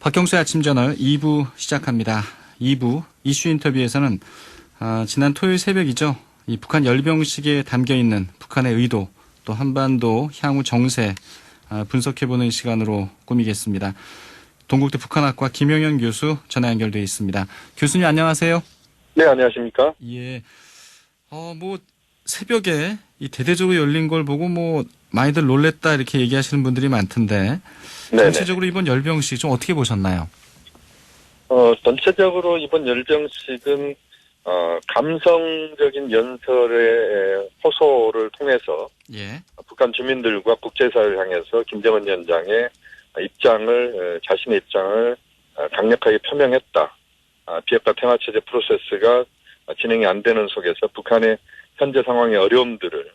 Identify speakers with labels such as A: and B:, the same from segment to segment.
A: 박경수의 아침저널 2부 시작합니다. 2부 이슈 인터뷰에서는 지난 토요일 새벽이죠. 이 북한 열병식에 담겨있는 북한의 의도 또 한반도 향후 정세 분석해보는 시간으로 꾸미겠습니다. 동국대 북한학과 김영현 교수 전화 연결되어 있습니다. 교수님 안녕하세요.
B: 네, 안녕하십니까?
A: 예. 새벽에 이 대대적으로 열린 걸 보고 많이들 놀랬다 이렇게 얘기하시는 분들이 많던데 전체적으로 이번 열병식 좀 어떻게 보셨나요?
B: 전체적으로 이번 열병식은 감성적인 연설의 호소를 통해서 북한 주민들과 국제사회를 향해서 김정은 위원장의 자신의 입장을 강력하게 표명했다. 비핵화 평화체제 프로세스가 진행이 안 되는 속에서 북한의 현재 상황의 어려움들을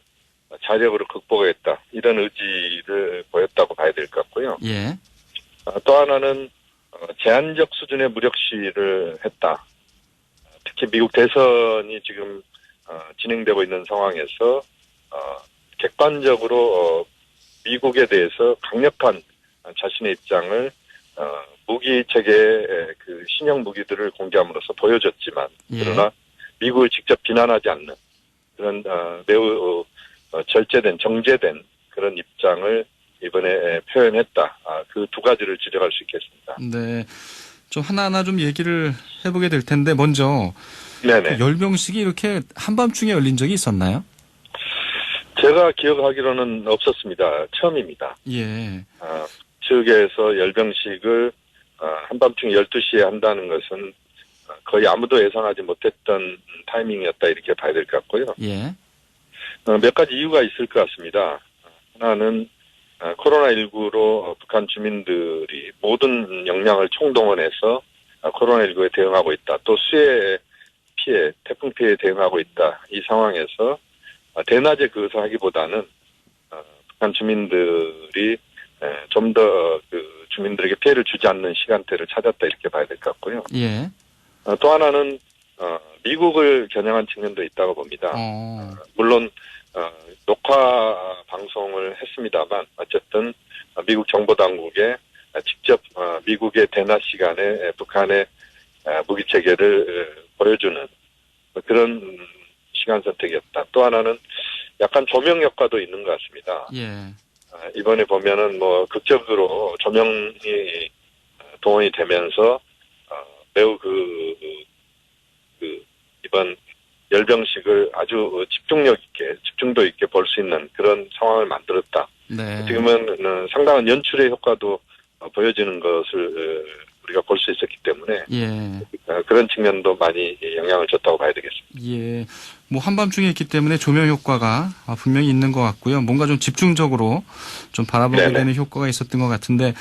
B: 자력으로 극복했다. 이런 의지를 보였다고 봐야 될 것 같고요.
A: 예.
B: 또 하나는 제한적 수준의 무력 시위를 했다. 특히 미국 대선이 지금 진행되고 있는 상황에서 객관적으로 미국에 대해서 강력한 자신의 입장을 무기 체계의 그 신형 무기들을 공개함으로써 보여줬지만 그러나 미국을 직접 비난하지 않는 그런 매우 절제된 정제된 그런 입장을 이번에 표현했다. 그 두 가지를 지적할 수 있겠습니다.
A: 네, 좀 하나하나 좀 얘기를 해보게 될 텐데 먼저
B: 네네.
A: 그 열병식이 이렇게 한밤중에 열린 적이 있었나요?
B: 제가 기억하기로는 없었습니다. 처음입니다.
A: 예.
B: 측에서 열병식을 한밤중 12시에 한다는 것은 거의 아무도 예상하지 못했던 타이밍이었다 이렇게 봐야 될 것 같고요.
A: 예.
B: 몇 가지 이유가 있을 것 같습니다. 하나는 코로나19로 북한 주민들이 모든 역량을 총동원해서 코로나19에 대응하고 있다. 또 수해 피해, 태풍 피해에 대응하고 있다. 이 상황에서 대낮에 그것을 하기보다는 북한 주민들이 좀 더 그 주민들에게 피해를 주지 않는 시간대를 찾았다 이렇게 봐야 될 것 같고요.
A: 예.
B: 또 하나는 미국을 겨냥한 측면도 있다고 봅니다. 물론 녹화 방송을 했습니다만 어쨌든 미국 정보당국에 직접 미국의 대낮 시간에 북한의 무기 체계를 보여주는 그런 시간 선택이었다. 또 하나는 약간 조명 효과도 있는 것 같습니다.
A: 예.
B: 이번에 보면은 극적으로 조명이 동원이 되면서 매우 이번 열병식을 아주 집중도 있게 볼 수 있는 그런 상황을 만들었다.
A: 네.
B: 지금은 상당한 연출의 효과도 보여지는 것을 우리가 볼 수 있었기 때문에 그런 측면도 많이 영향을 줬다고 봐야 되겠습니다.
A: 예. 한밤중에 있기 때문에 조명 효과가 분명히 있는 것 같고요. 뭔가 좀 집중적으로 좀 바라보게 되는 효과가 있었던 것 같은데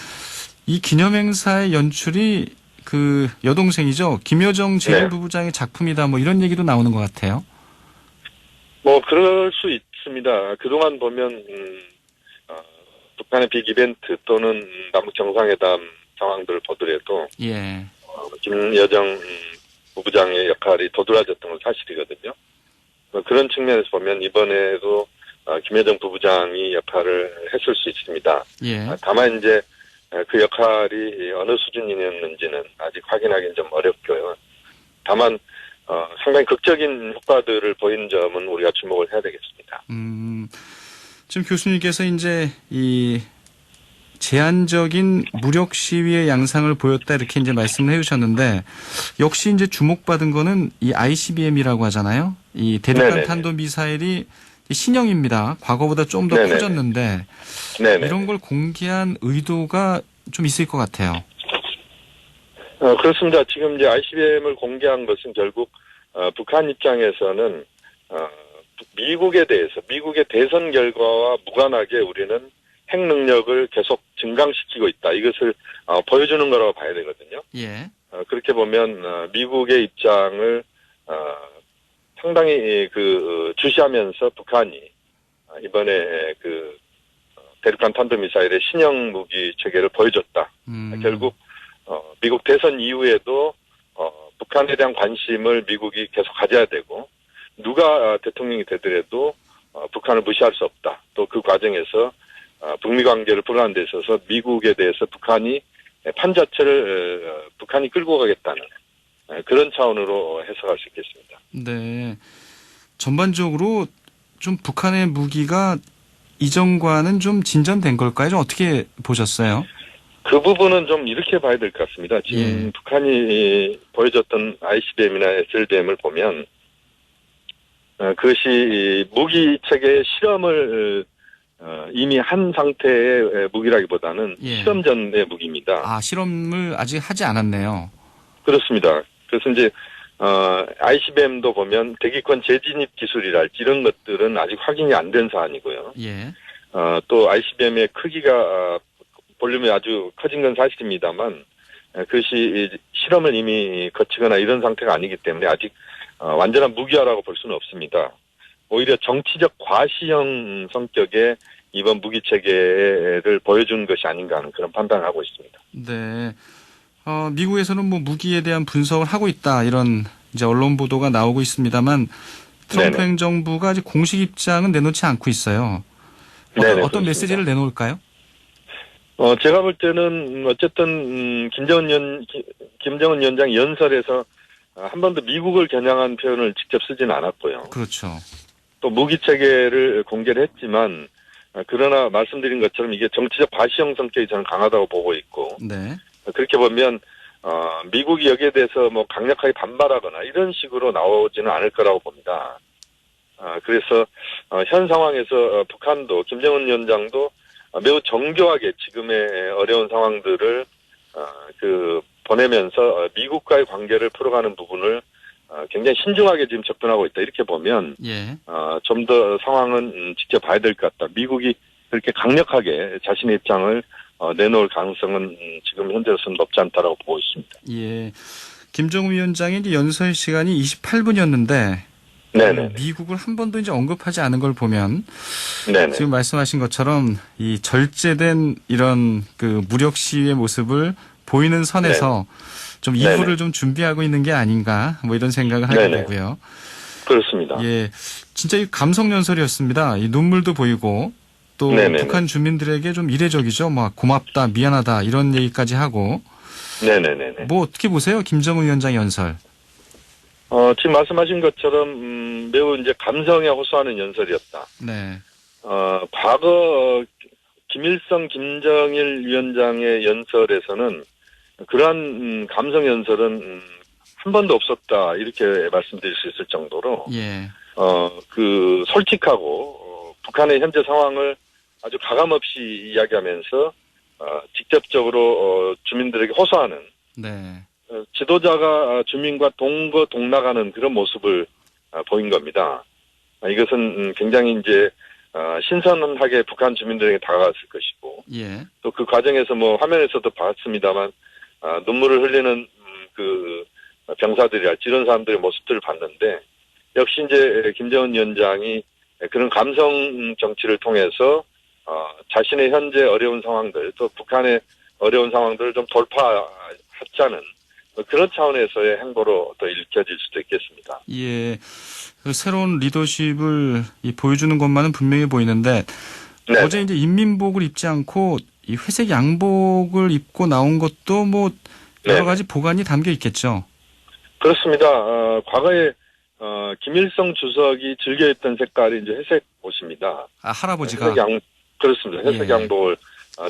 A: 이 기념행사의 연출이 그 여동생이죠. 김여정 제1부부장의 작품이다. 이런 얘기도 나오는 것 같아요.
B: 그럴 수 있습니다. 그동안 보면 북한의 빅 이벤트 또는 남북 정상회담 상황들을 보더라도 김여정 부부장의 역할이 도드라졌던 건 사실이거든요. 그런 측면에서 보면 이번에도 김여정 부부장이 역할을 했을 수 있습니다. 다만 이제 그 역할이 어느 수준이었는지는 아직 확인하기는 좀 어렵고요. 다만 상당히 극적인 효과들을 보인 점은 우리가 주목을 해야 되겠습니다.
A: 지금 교수님께서 이제 이 제한적인 무력 시위의 양상을 보였다 이렇게 이제 말씀을 해주셨는데 역시 이제 주목받은 거는 이 ICBM이라고 하잖아요. 이 대륙간 탄도 미사일이 신형입니다. 과거보다 좀 더 커졌는데 이런 걸 공개한 의도가 좀 있을 것 같아요.
B: 그렇습니다. 지금 이제 ICBM을 공개한 것은 결국 북한 입장에서는 미국에 대해서 미국의 대선 결과와 무관하게 우리는 핵 능력을 계속 증강시키고 있다. 이것을 보여주는 거라고 봐야 되거든요. 그렇게 보면 미국의 입장을 상당히 주시하면서 북한이 이번에 대륙간 탄도미사일의 신형 무기 체계를 보여줬다. 결국 미국 대선 이후에도 북한에 대한 관심을 미국이 계속 가져야 되고 누가 대통령이 되더라도 북한을 무시할 수 없다. 또 그 과정에서 북미 관계를 풀어가는 데 있어서 미국에 대해서 북한이 판 자체를 북한이 끌고 가겠다는 그런 차원으로 해석할 수 있겠습니다.
A: 네. 전반적으로 좀 북한의 무기가 이전과는 좀 진전된 걸까요? 좀 어떻게 보셨어요?
B: 그 부분은 좀 이렇게 봐야 될 것 같습니다. 지금 북한이 보여줬던 ICBM이나 SLBM을 보면 그것이 무기 체계의 실험을 이미 한 상태의 무기라기보다는 실험 전의 무기입니다.
A: 아, 실험을 아직 하지 않았네요.
B: 그렇습니다. 그래서 이제 ICBM도 보면 대기권 재진입 기술이랄지 이런 것들은 아직 확인이 안 된 사안이고요. 또 ICBM의 크기가 볼륨이 아주 커진 건 사실입니다만 그것이 실험을 이미 거치거나 이런 상태가 아니기 때문에 아직 완전한 무기화라고 볼 수는 없습니다. 오히려 정치적 과시형 성격의 이번 무기 체계를 보여준 것이 아닌가 하는 그런 판단을 하고 있습니다.
A: 네. 미국에서는 뭐 무기에 대한 분석을 하고 있다 이런 이제 언론 보도가 나오고 있습니다만 트럼프 행정부가 아직 공식 입장은 내놓지 않고 있어요. 어떤 메시지를 내놓을까요?
B: 제가 볼 때는 어쨌든 김정은 위원장 연설에서 한 번도 미국을 겨냥한 표현을 직접 쓰진 않았고요.
A: 그렇죠.
B: 또 무기 체계를 공개를 했지만 그러나 말씀드린 것처럼 이게 정치적 과시형 성격이 저는 강하다고 보고 있고 그렇게 보면 미국이 여기에 대해서 뭐 강력하게 반발하거나 이런 식으로 나오지는 않을 거라고 봅니다. 그래서 현 상황에서 북한도 김정은 위원장도 매우 정교하게 지금의 어려운 상황들을 보내면서 미국과의 관계를 풀어가는 부분을 굉장히 신중하게 지금 접근하고 있다. 이렇게 보면 좀 더 상황은 직접 봐야 될 것 같다. 미국이 그렇게 강력하게 자신의 입장을 내놓을 가능성은 지금 현재로서는 높지 않다라고 보고 있습니다.
A: 예. 김정은 위원장의 이제 연설 시간이 28분이었는데 미국을 한 번도 이제 언급하지 않은 걸 보면 지금 말씀하신 것처럼 이 절제된 이런 그 무력 시위의 모습을 보이는 선에서 좀 이후를 좀 준비하고 있는 게 아닌가 뭐 이런 생각을 하게 되고요.
B: 그렇습니다.
A: 예, 진짜 이 감성 연설이었습니다. 이 눈물도 보이고 또 북한 주민들에게 좀 이례적이죠. 막 고맙다, 미안하다 이런 얘기까지 하고. 뭐 어떻게 보세요, 김정은 위원장 연설?
B: 지금 말씀하신 것처럼 매우 이제 감성에 호소하는 연설이었다. 과거 김일성, 김정일 위원장의 연설에서는 그러한 감성 연설은 한 번도 없었다 이렇게 말씀드릴 수 있을 정도로 솔직하고 북한의 현재 상황을 아주 가감없이 이야기하면서 직접적으로 주민들에게 호소하는 지도자가 주민과 동거동락하는 그런 모습을 보인 겁니다. 이것은 굉장히 이제 신선하게 북한 주민들에게 다가갔을 것이고 또 그 과정에서 뭐 화면에서도 봤습니다만 눈물을 흘리는 그 병사들이랄지 이런 사람들의 모습들을 봤는데 역시 이제 김정은 위원장이 그런 감성 정치를 통해서 자신의 현재 어려운 상황들 또 북한의 어려운 상황들을 좀 돌파하자는 그런 차원에서의 행보로 또 읽혀질 수도 있겠습니다.
A: 예, 새로운 리더십을 보여주는 것만은 분명해 보이는데 어제 이제 인민복을 입지 않고 이 회색 양복을 입고 나온 것도 뭐 여러 가지 보관이 담겨 있겠죠.
B: 그렇습니다. 과거에 김일성 주석이 즐겨 입던 색깔이 이제 회색 옷입니다.
A: 할아버지가
B: 그렇습니다. 회색 양복을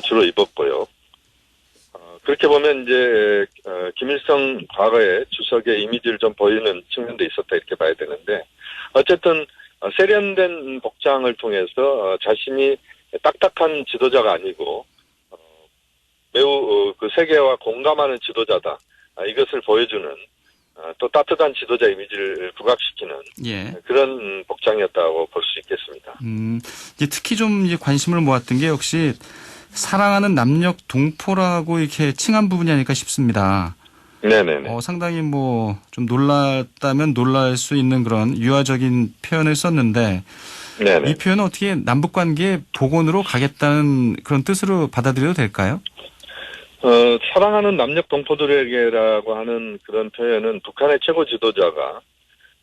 B: 주로 입었고요. 그렇게 보면 이제 김일성 과거의 주석의 이미지를 좀 보이는 측면도 있었다 이렇게 봐야 되는데 어쨌든 세련된 복장을 통해서 자신이 딱딱한 지도자가 아니고 매우 그 세계와 공감하는 지도자다 이것을 보여주는 또 따뜻한 지도자 이미지를 부각시키는 그런 복장이었다고 볼 수 있겠습니다.
A: 이제 특히 좀 이제 관심을 모았던 게 역시 사랑하는 남녘 동포라고 이렇게 칭한 부분이 아닐까 싶습니다. 상당히 뭐 좀 놀랐다면 놀랄 수 있는 그런 유화적인 표현을 썼는데 이 표현은 어떻게 남북관계 복원으로 가겠다는 그런 뜻으로 받아들여도 될까요?
B: 사랑하는 남녘 동포들에게라고 하는 그런 표현은 북한의 최고 지도자가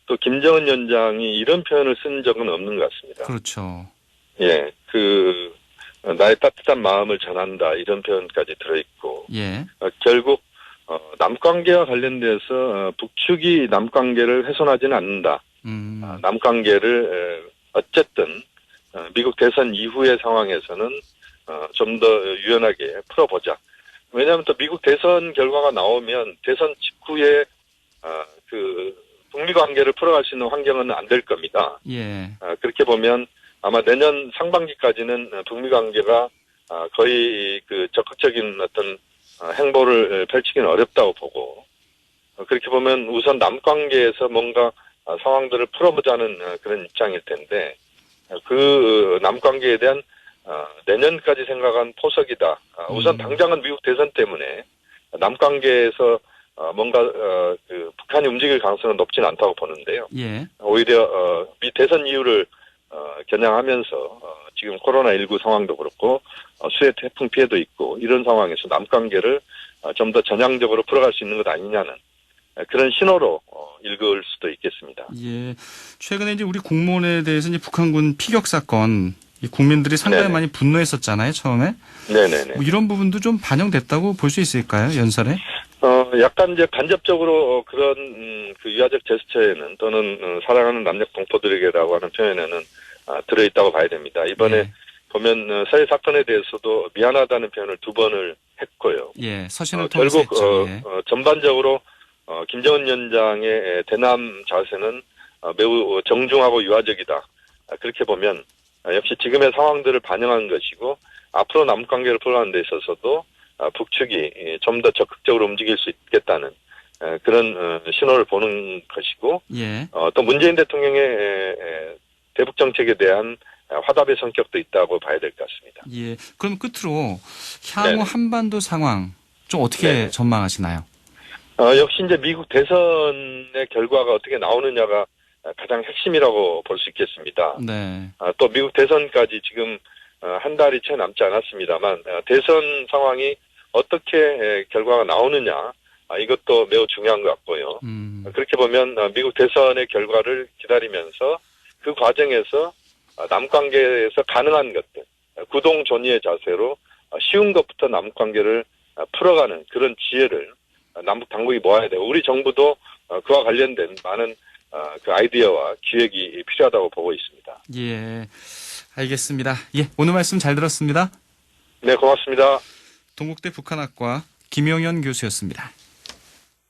B: 또 김정은 위원장이 이런 표현을 쓴 적은 없는 것 같습니다.
A: 그렇죠.
B: 예, 나의 따뜻한 마음을 전한다 이런 표현까지 들어있고
A: 예.
B: 결국 남관계와 관련돼서 북측이 남관계를 훼손하지는 않는다. 남관계를 어쨌든 미국 대선 이후의 상황에서는 좀 더 유연하게 풀어보자. 왜냐하면 또 미국 대선 결과가 나오면 대선 직후에 그 북미 관계를 풀어갈 수 있는 환경은 안 될 겁니다.
A: 예.
B: 그렇게 보면 아마 내년 상반기까지는 북미 관계가 거의 그 적극적인 어떤 행보를 펼치기는 어렵다고 보고 그렇게 보면 우선 남관계에서 뭔가 상황들을 풀어보자는 그런 입장일 텐데 그 남관계에 대한 내년까지 생각한 포석이다. 우선 당장은 미국 대선 때문에 남관계에서 뭔가 그 북한이 움직일 가능성은 높지는 않다고 보는데요.
A: 예.
B: 오히려 미 대선 이유를 겨냥하면서 지금 코로나19 상황도 그렇고 수해 태풍 피해도 있고 이런 상황에서 남관계를 좀 더 전향적으로 풀어갈 수 있는 것 아니냐는 그런 신호로 읽을 수도 있겠습니다.
A: 예. 최근에 이제 우리 공무원에 대해서 이제 북한군 피격 사건 이 국민들이 상당히
B: 네네.
A: 많이 분노했었잖아요, 처음에.
B: 네네네.
A: 뭐 이런 부분도 좀 반영됐다고 볼 수 있을까요, 연설에?
B: 약간 이제 간접적으로 그런 그 유화적 제스처에는 또는 사랑하는 남녀 동포들에게라고 하는 표현에는 들어있다고 봐야 됩니다. 이번에
A: 예.
B: 보면 서해 사건에 대해서도 미안하다는 표현을 2번을 했고요.
A: 예, 서신을 통해서
B: 결국
A: 했죠. 예.
B: 전반적으로 김정은 위원장의 대남 자세는 매우 정중하고 유화적이다. 그렇게 보면 역시 지금의 상황들을 반영한 것이고 앞으로 남관계를 풀어가는 데 있어서도 북측이 좀 더 적극적으로 움직일 수 있겠다는 그런 신호를 보는 것이고
A: 예.
B: 또 문재인 대통령의 대북 정책에 대한 화답의 성격도 있다고 봐야 될 것 같습니다.
A: 예. 그럼 끝으로 향후
B: 네네.
A: 한반도 상황 좀 어떻게
B: 네네.
A: 전망하시나요?
B: 역시 이제 미국 대선의 결과가 어떻게 나오느냐가 가장 핵심이라고 볼 수 있겠습니다.
A: 네.
B: 또 미국 대선까지 지금 한 달이 채 남지 않았습니다만 대선 상황이 어떻게 결과가 나오느냐 이것도 매우 중요한 것 같고요. 그렇게 보면 미국 대선의 결과를 기다리면서 그 과정에서 남관계에서 가능한 것들 구동존의의 자세로 쉬운 것부터 남관계를 풀어가는 그런 지혜를 남북 당국이 모아야 되고 우리 정부도 그와 관련된 많은 그 아이디어와 기획이 필요하다고 보고 있습니다.
A: 예. 알겠습니다. 예. 오늘 말씀 잘 들었습니다.
B: 네, 고맙습니다.
A: 동국대 북한학과 김용현 교수였습니다.